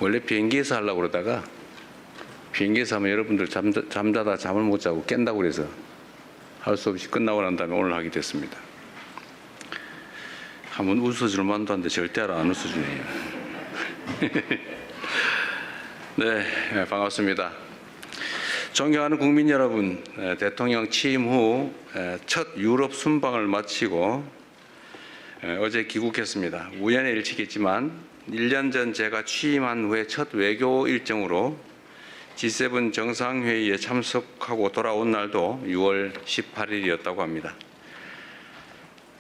원래 비행기에서 하려고 그러다가 비행기에서 하면 여러분들 잠자다 잠을 못 자고 깬다고 그래서 할 수 없이 끝나고 난 다음에 오늘 하게 됐습니다. 한번 웃어줄 만도 한데 절대 안 웃어주네요. 네, 반갑습니다. 존경하는 국민 여러분, 대통령 취임 후 첫 유럽 순방을 마치고 어제 귀국했습니다. 우연의 일치겠지만 1년 전 제가 취임한 후에 첫 외교 일정으로 G7 정상회의에 참석하고 돌아온 날도 6월 18일이었다고 합니다.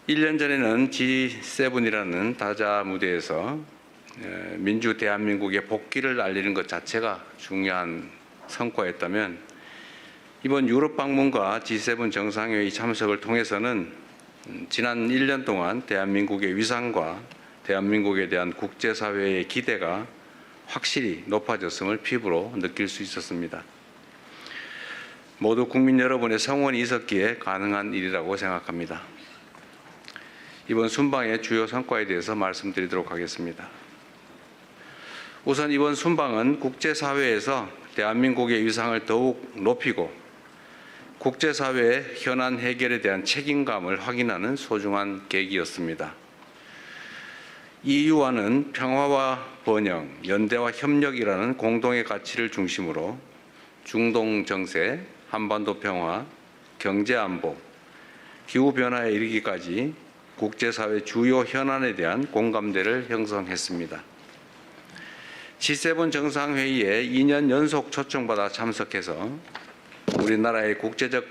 1년 전에는 G7이라는 다자 무대에서 민주 대한민국의 복귀를 알리는 것 자체가 중요한 성과였다면 이번 유럽 방문과 G7 정상회의 참석을 통해서는 지난 1년 동안 대한민국의 위상과 대한민국에 대한 국제사회의 기대가 확실히 높아졌음을 피부로 느낄 수 있었습니다. 모두 국민 여러분의 성원이 있었기에 가능한 일이라고 생각합니다. 이번 순방의 주요 성과에 대해서 말씀드리도록 하겠습니다. 우선 이번 순방은 국제사회에서 대한민국의 위상을 더욱 높이고 국제사회의 현안 해결에 대한 책임감을 확인하는 소중한 계기였습니다. EU와는 평화와 번영, 연대와 협력이라는 공동의 가치를 중심으로 중동 정세, 한반도 평화, 경제 안보, 기후변화에 이르기까지 국제사회 주요 현안에 대한 공감대를 형성했습니다. G7 정상회의에 2년 연속 초청받아 참석해서 우리나라의 국제적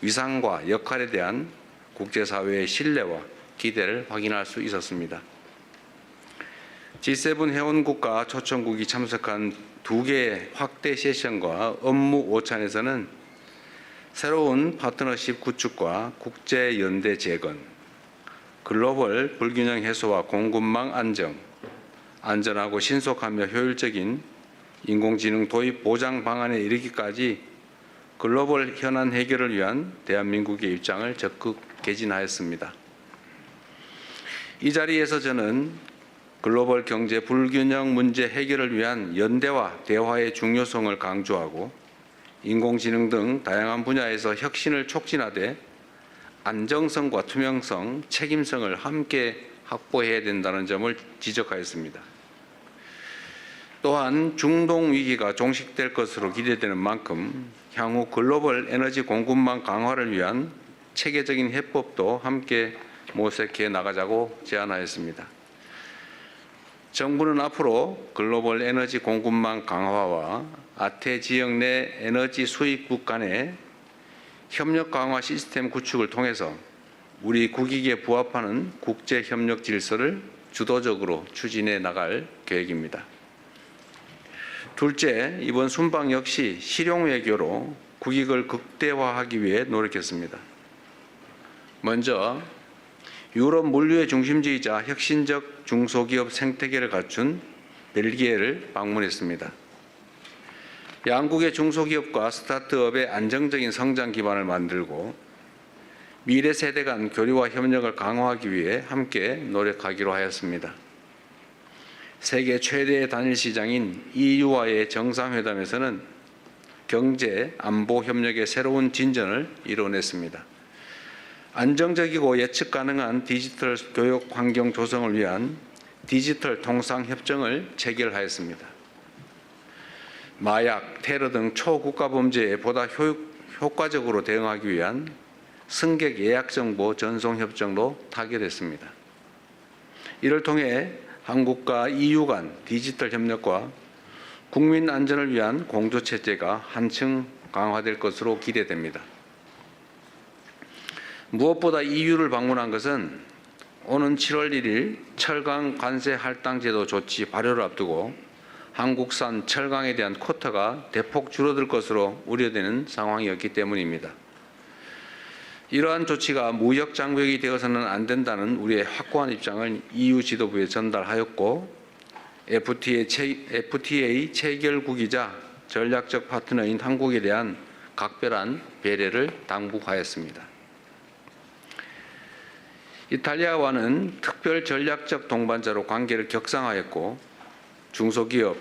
위상과 역할에 대한 국제사회의 신뢰와 기대를 확인할 수 있었습니다. G7 회원국과 초청국이 참석한 2개의 확대 세션과 업무 오찬에서는 새로운 파트너십 구축과 국제연대 재건, 글로벌 불균형 해소와 공급망 안정, 안전하고 신속하며 효율적인 인공지능 도입 보장 방안에 이르기까지 글로벌 현안 해결을 위한 대한민국의 입장을 적극 개진하였습니다. 이 자리에서 저는 글로벌 경제 불균형 문제 해결을 위한 연대와 대화의 중요성을 강조하고 인공지능 등 다양한 분야에서 혁신을 촉진하되 안정성과 투명성, 책임성을 함께 확보해야 된다는 점을 지적하였습니다. 또한 중동 위기가 종식될 것으로 기대되는 만큼 향후 글로벌 에너지 공급망 강화를 위한 체계적인 해법도 함께 모색해 나가자고 제안하였습니다. 정부는 앞으로 글로벌 에너지 공급망 강화와 아태 지역 내 에너지 수입국 간의 협력 강화 시스템 구축을 통해서 우리 국익에 부합하는 국제 협력 질서를 주도적으로 추진해 나갈 계획입니다. 둘째, 이번 순방 역시 실용 외교로 국익을 극대화하기 위해 노력했습니다. 먼저 유럽 물류의 중심지이자 혁신적 중소기업 생태계를 갖춘 벨기에를 방문했습니다. 양국의 중소기업과 스타트업의 안정적인 성장 기반을 만들고 미래 세대 간 교류와 협력을 강화하기 위해 함께 노력하기로 하였습니다. 세계 최대의 단일 시장인 EU와의 정상회담에서는 경제, 안보 협력의 새로운 진전을 이뤄냈습니다. 안정적이고 예측 가능한 디지털 교육 환경 조성을 위한 디지털 통상 협정을 체결하였습니다. 마약, 테러 등 초국가 범죄에 보다 효과적으로 대응하기 위한 승객 예약 정보 전송 협정도 타결했습니다. 이를 통해 한국과 EU 간 디지털 협력과 국민 안전을 위한 공조 체제가 한층 강화될 것으로 기대됩니다. 무엇보다 EU를 방문한 것은 오는 7월 1일 철강 관세 할당 제도 조치 발효를 앞두고 한국산 철강에 대한 쿼터가 대폭 줄어들 것으로 우려되는 상황이었기 때문입니다. 이러한 조치가 무역 장벽이 되어서는 안 된다는 우리의 확고한 입장을 EU 지도부에 전달하였고 FTA 체결국이자 전략적 파트너인 한국에 대한 각별한 배려를 당부하였습니다. 이탈리아와는 특별 전략적 동반자로 관계를 격상하였고 중소기업,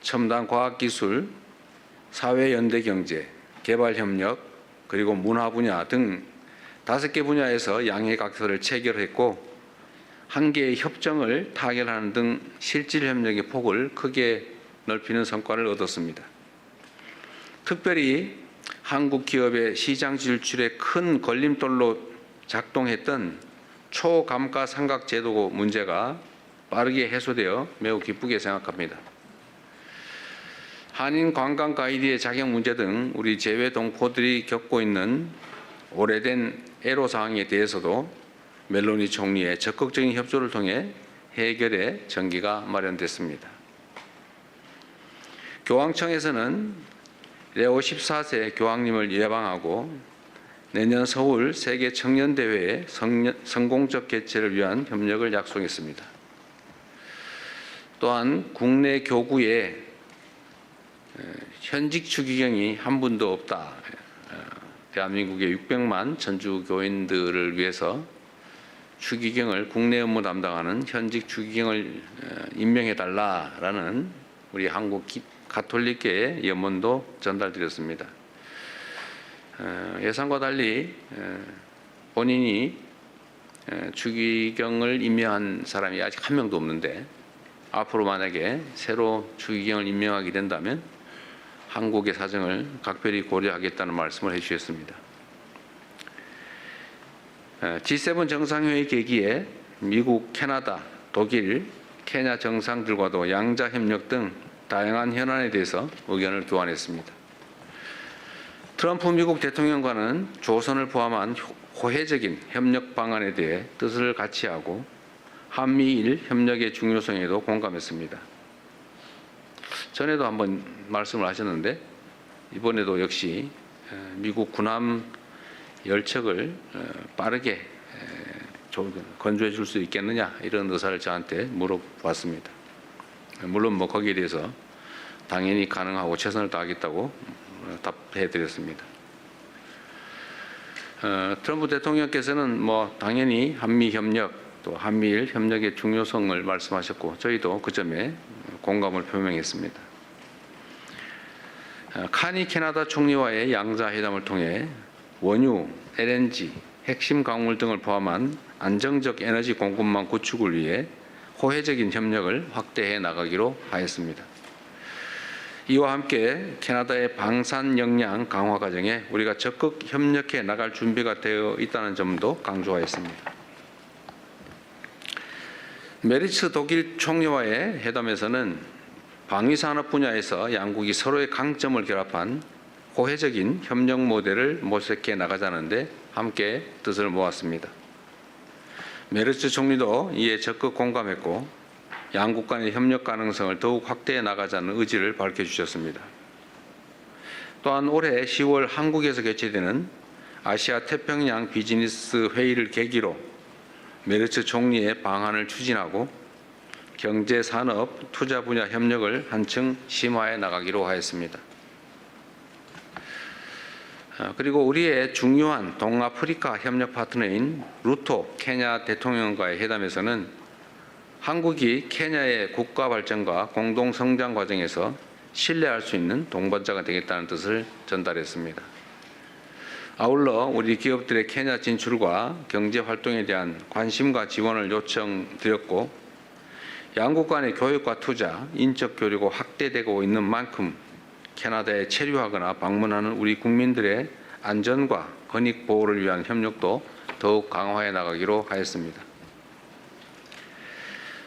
첨단 과학기술, 사회연대경제, 개발협력, 그리고 문화 분야 등 5개 분야에서 양해각서를 체결했고 1개의 협정을 타결하는 등 실질 협력의 폭을 크게 넓히는 성과를 얻었습니다. 특별히 한국 기업의 시장 진출에 큰 걸림돌로 작동했던 초감가상각제도 문제가 빠르게 해소되어 매우 기쁘게 생각합니다. 한인 관광 가이드의 자격 문제 등 우리 재외 동포들이 겪고 있는 오래된 애로사항에 대해서도 멜로니 총리의 적극적인 협조를 통해 해결의 전기가 마련됐습니다. 교황청에서는 레오 14세 교황님을 예방하고 내년 서울 세계 청년대회의 성공적 개최를 위한 협력을 약속했습니다. 또한 국내 교구에 현직 추기경이 한 분도 없다. 대한민국의 600만 전주 교인들을 위해서 추기경을 국내 업무 담당하는 현직 추기경을 임명해달라라는 우리 한국 가톨릭계의 염원도 전달드렸습니다. 예상과 달리 본인이 추기경을 임명한 사람이 아직 한 명도 없는데 앞으로 만약에 새로 추기경을 임명하게 된다면 한국의 사정을 각별히 고려하겠다는 말씀을 해주셨습니다. G7 정상회의 계기에 미국, 캐나다, 독일, 케냐 정상들과도 양자 협력 등 다양한 현안에 대해서 의견을 교환했습니다. 트럼프 미국 대통령과는 조선을 포함한 호혜적인 협력 방안에 대해 뜻을 같이 하고 한미일 협력의 중요성에도 공감했습니다. 전에도 한번 말씀을 하셨는데 이번에도 역시 미국 군함 열척을 빠르게 건조해 줄 수 있겠느냐 이런 의사를 저한테 물어봤습니다. 물론 거기에 대해서 당연히 가능하고 최선을 다하겠다고 답해 드렸습니다. 트럼프 대통령께서는 당연히 한미 협력 또 한미일 협력의 중요성을 말씀하셨고 저희도 그 점에 공감을 표명했습니다. 카니 캐나다 총리와의 양자회담을 통해 원유, LNG, 핵심 광물 등을 포함한 안정적 에너지 공급망 구축을 위해 호혜적인 협력을 확대해 나가기로 하였습니다. 이와 함께 캐나다의 방산 역량 강화 과정에 우리가 적극 협력해 나갈 준비가 되어 있다는 점도 강조하였습니다. 메리츠 독일 총리와의 회담에서는 방위산업 분야에서 양국이 서로의 강점을 결합한 호혜적인 협력 모델을 모색해 나가자는데 함께 뜻을 모았습니다. 메르츠 총리도 이에 적극 공감했고 양국 간의 협력 가능성을 더욱 확대해 나가자는 의지를 밝혀주셨습니다. 또한 올해 10월 한국에서 개최되는 아시아 태평양 비즈니스 회의를 계기로 메르츠 총리의 방안을 추진하고 경제, 산업, 투자 분야 협력을 한층 심화해 나가기로 하였습니다. 그리고 우리의 중요한 동아프리카 협력 파트너인 루토 케냐 대통령과의 회담에서는 한국이 케냐의 국가 발전과 공동 성장 과정에서 신뢰할 수 있는 동반자가 되겠다는 뜻을 전달했습니다. 아울러 우리 기업들의 케냐 진출과 경제 활동에 대한 관심과 지원을 요청드렸고 양국 간의 교육과 투자, 인적 교류가 확대되고 있는 만큼 캐나다에 체류하거나 방문하는 우리 국민들의 안전과 권익 보호를 위한 협력도 더욱 강화해 나가기로 하였습니다.